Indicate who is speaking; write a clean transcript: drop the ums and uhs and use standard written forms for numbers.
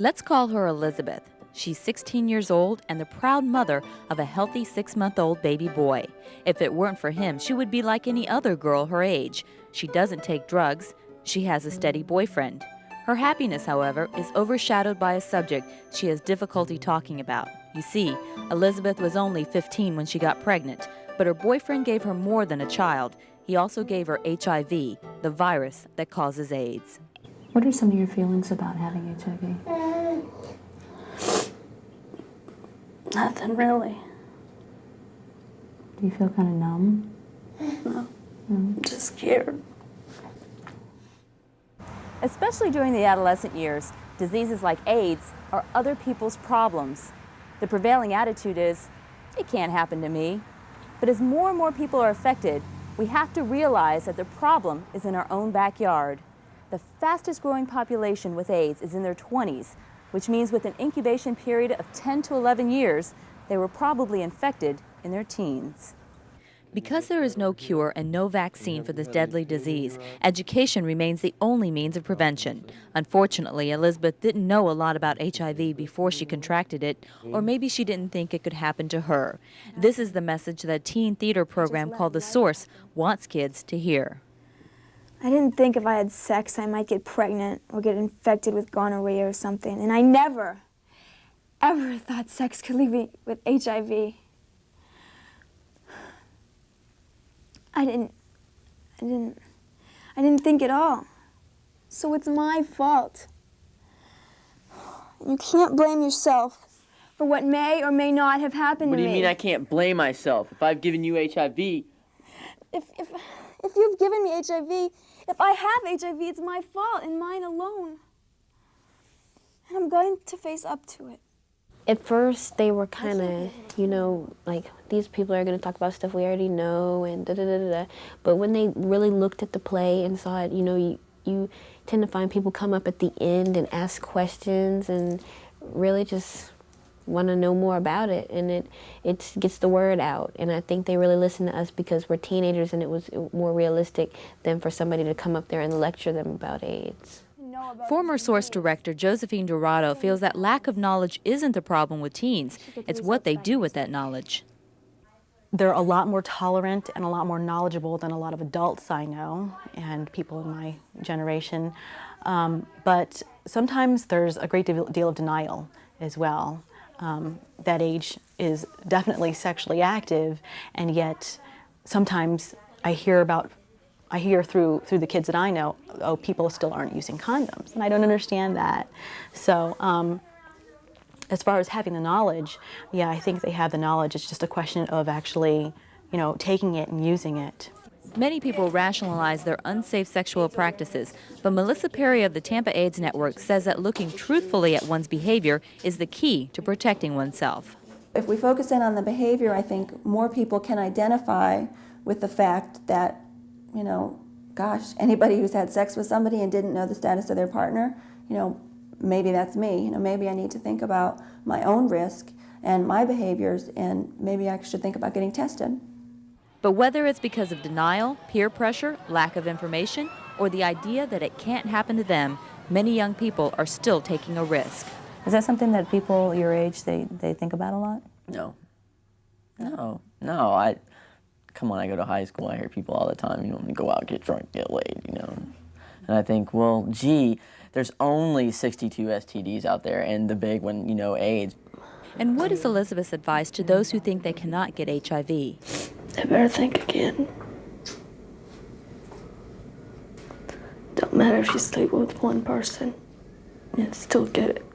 Speaker 1: Let's call her Elizabeth. She's 16 years old and the proud mother of a healthy 6-month-old baby boy. If it weren't for him, she would be like any other girl her age. She doesn't take drugs. She has a steady boyfriend. Her happiness, however, is overshadowed by a subject she has difficulty talking about. You see, Elizabeth was only 15 when she got pregnant, but her boyfriend gave her more than a child. He also gave her HIV, the virus that causes AIDS.
Speaker 2: What are some of your feelings about having HIV?
Speaker 3: Nothing really.
Speaker 2: Do you feel kind of numb?
Speaker 3: No. I'm just scared.
Speaker 1: Especially during the adolescent years, diseases like AIDS are other people's problems. The prevailing attitude is, it can't happen to me. But as more and more people are affected, we have to realize that the problem is in our own backyard. The fastest growing population with AIDS is in their 20s, which means with an incubation period of 10 to 11 years, they were probably infected in their teens. Because there is no cure and no vaccine for this deadly disease, education remains the only means of prevention. Unfortunately, Elizabeth didn't know a lot about HIV before she contracted it, or maybe she didn't think it could happen to her. This is the message that a teen theater program called The Source wants kids to hear.
Speaker 4: I didn't think if I had sex I might get pregnant or get infected with gonorrhea or something, and I never, ever thought sex could leave me with HIV. I didn't think at all. So it's my fault. You can't blame yourself for what may or may not have happened to me.
Speaker 5: What do you mean I can't blame myself? If I've given you HIV...
Speaker 4: If you've given me HIV, if I have HIV, it's my fault and mine alone. And I'm going to face up to it.
Speaker 3: At first, they were kind of, you know, like, these people are going to talk about stuff we already know and da-da-da-da-da. But when they really looked at the play and saw it, you know, you tend to find people come up at the end and ask questions and really just want to know more about it. And it gets the word out. And I think they really listen to us because we're teenagers and it was more realistic than for somebody to come up there and lecture them about AIDS.
Speaker 1: Former Source director Josephine Dorado feels that lack of knowledge isn't the problem with teens. It's what they do with that knowledge.
Speaker 6: They're a lot more tolerant and a lot more knowledgeable than a lot of adults I know and people in my generation. But sometimes there's a great deal of denial as well. That age is definitely sexually active, and yet sometimes I hear through the kids that I know, oh, people still aren't using condoms, and I don't understand that. So as far as having the knowledge, yeah, I think they have the knowledge. It's just a question of actually, you know, taking it and using it.
Speaker 1: Many people rationalize their unsafe sexual practices, but Melissa Perry of the Tampa AIDS Network says that looking truthfully at one's behavior is the key to protecting oneself.
Speaker 7: If we focus in on the behavior, I think more people can identify with the fact that, you know, gosh, anybody who's had sex with somebody and didn't know the status of their partner, you know, maybe that's me. You know, maybe I need to think about my own risk and my behaviors, and maybe I should think about getting tested.
Speaker 1: But whether it's because of denial, peer pressure, lack of information, or the idea that it can't happen to them, many young people are still taking a risk.
Speaker 2: Is that something that people your age, they think about a lot?
Speaker 5: No. Come on, I go to high school, I hear people all the time, you know, go out, get drunk, get laid, you know. And I think, well, gee, there's only 62 STDs out there, and the big one, you know, AIDS.
Speaker 1: And what is Elizabeth's advice to those who think they cannot get HIV?
Speaker 3: They better think again. Don't matter if you sleep with one person, you'd still get it.